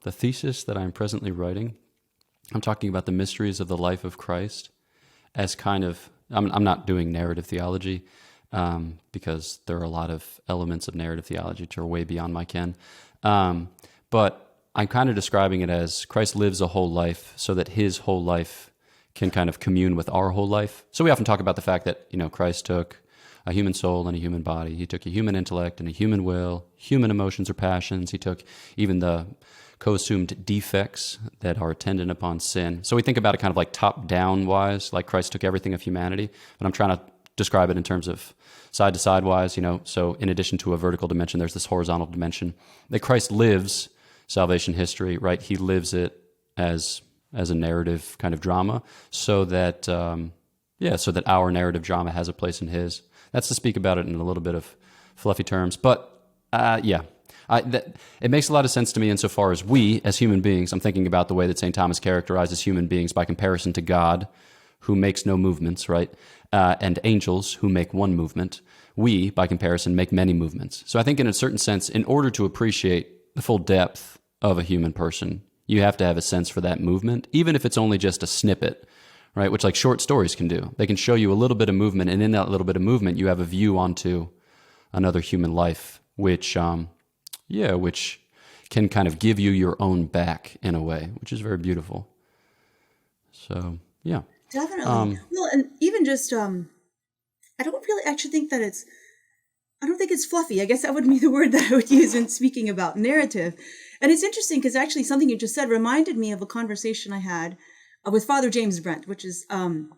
the thesis that I'm presently writing, I'm talking about the mysteries of the life of Christ as kind of, I'm not doing narrative theology because there are a lot of elements of narrative theology which are way beyond my ken. But I'm kind of describing it as Christ lives a whole life so that his whole life can kind of commune with our whole life. So we often talk about the fact that, Christ took a human soul and a human body. He took a human intellect and a human will, human emotions or passions. He took even the co-assumed defects that are attendant upon sin. So we think about it kind of like top-down wise, like Christ took everything of humanity, but I'm trying to describe it in terms of side-to-side wise, so in addition to a vertical dimension, there's this horizontal dimension that Christ lives salvation history, right? He lives it as a narrative kind of drama so that, so that our narrative drama has a place in his. That's to speak about it in a little bit of fluffy terms, but it makes a lot of sense to me insofar as we, as human beings, I'm thinking about the way that St. Thomas characterizes human beings by comparison to God, who makes no movements, right? And angels, who make one movement. We, by comparison, make many movements. So I think in a certain sense, in order to appreciate the full depth of a human person, you have to have a sense for that movement, even if it's only just a snippet, right? Which like short stories can do. They can show you a little bit of movement, and in that little bit of movement, you have a view onto another human life, which can kind of give you your own back in a way, which is very beautiful. So, yeah. Definitely. Well, and even just, I don't really actually think that I don't think it's fluffy. I guess that would be the word that I would use in speaking about narrative. And it's interesting because actually something you just said reminded me of a conversation I had with Father James Brent, which is, and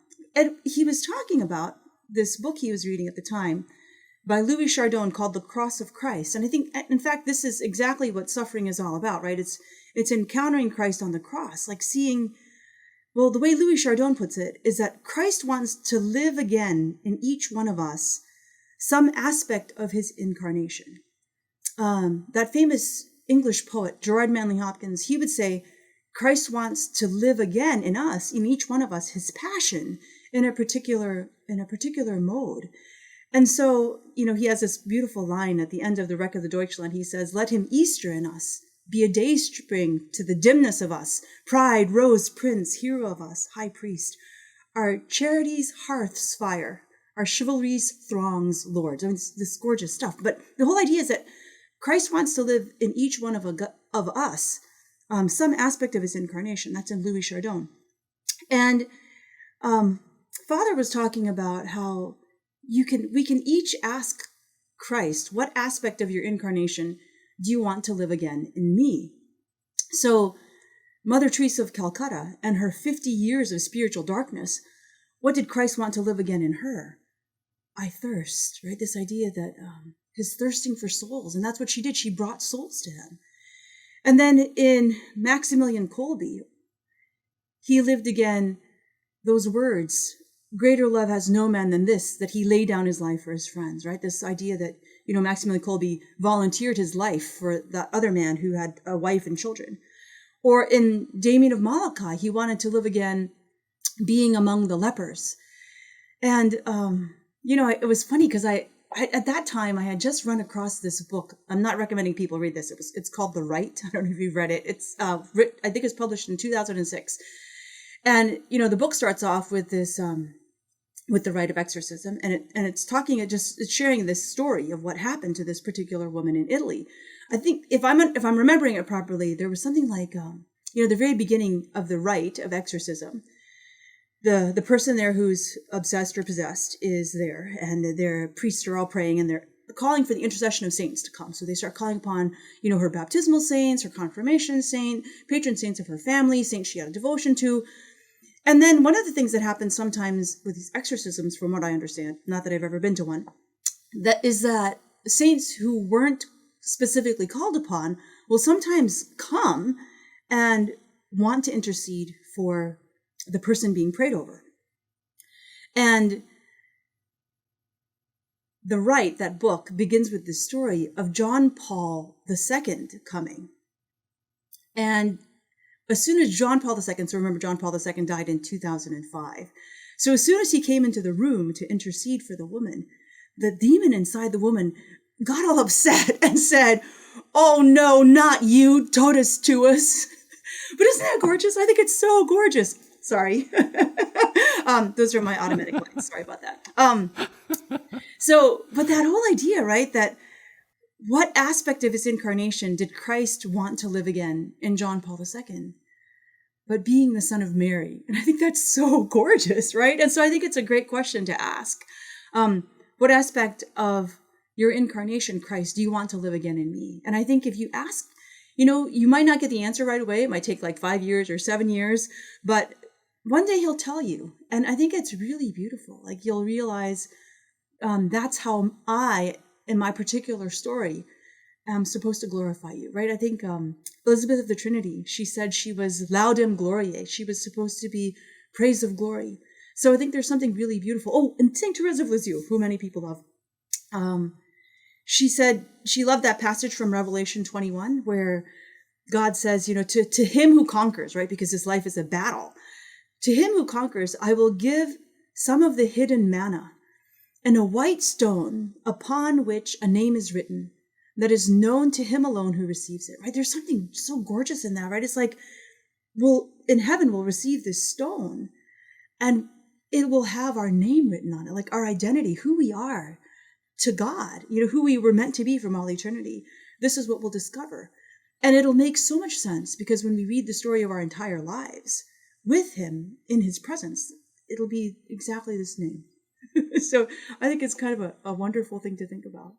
he was talking about this book he was reading at the time by Louis Chardon called The Cross of Christ. And I think, in fact, this is exactly what suffering is all about, right? It's encountering Christ on the cross, like seeing, well, the way Louis Chardon puts it is that Christ wants to live again in each one of us some aspect of his incarnation. That famous English poet, Gerard Manley Hopkins, he would say, Christ wants to live again in us, in each one of us, his passion in a particular mode. And so, he has this beautiful line at the end of the Wreck of the Deutschland. He says, let him Easter in us, be a day spring to the dimness of us, pride, rose, prince, hero of us, high priest, our charity's hearth's fire, our chivalry's throngs, lords. I mean, it's this gorgeous stuff. But the whole idea is that Christ wants to live in each one of us, some aspect of his incarnation. That's in Louis Chardon. And Father was talking about how we can each ask Christ, what aspect of your incarnation do you want to live again in me? So Mother Teresa of Calcutta and her 50 years of spiritual darkness, what did Christ want to live again in her? I thirst, right? This idea that his thirsting for souls. And that's what she did. She brought souls to him. And then in Maximilian Kolbe, he lived again those words, greater love has no man than this, that he laid down his life for his friends, right? This idea that, Maximilian Kolbe volunteered his life for that other man who had a wife and children. Or in Damien of Molokai, he wanted to live again being among the lepers. And, it was funny because I at that time I had just run across this book. I'm not recommending people read this. It's called The Rite. I don't know if you've read it. It's, I think it's published in 2006. And, the book starts off with this, with the rite of exorcism, and it's sharing this story of what happened to this particular woman in Italy. I think if I'm remembering it properly, there was something like, the very beginning of the rite of exorcism, the person there who's obsessed or possessed is there, and their priests are all praying, and they're calling for the intercession of saints to come. So they start calling upon, her baptismal saints, her confirmation saint, patron saints of her family, saints she had a devotion to. And then one of the things that happens sometimes with these exorcisms, from what I understand, not that I've ever been to one, that is that saints who weren't specifically called upon will sometimes come and want to intercede for the person being prayed over. And The Rite, that book, begins with the story of John Paul II coming. And as soon as John Paul II, so remember John Paul II died in 2005. So as soon as he came into the room to intercede for the woman, the demon inside the woman got all upset and said, oh no, not you, totus tuus. But isn't that gorgeous? I think it's so gorgeous. Sorry. Those are my automatic lines. Sorry about that. But that whole idea, right? That what aspect of his incarnation did Christ want to live again in John Paul II? But being the son of Mary. And I think that's so gorgeous, right? And so I think it's a great question to ask. What aspect of your incarnation, Christ, do you want to live again in me? And I think if you ask, you might not get the answer right away. It might take like 5 years or 7 years, but one day he'll tell you. And I think it's really beautiful. Like you'll realize that's how I, in my particular story, am supposed to glorify you, right? I think Elizabeth of the Trinity, she said she was laudem gloriae. She was supposed to be praise of glory. So I think there's something really beautiful. Oh, and St. Therese of Lisieux, who many people love. She said she loved that passage from Revelation 21 where God says, to him who conquers, right? Because this life is a battle. To him who conquers, I will give some of the hidden manna and a white stone upon which a name is written that is known to him alone who receives it, right? There's something so gorgeous in that, right? It's like, in heaven, we'll receive this stone and it will have our name written on it, like our identity, who we are to God, who we were meant to be from all eternity. This is what we'll discover. And it'll make so much sense because when we read the story of our entire lives with him in his presence, it'll be exactly this name. So I think it's kind of a wonderful thing to think about.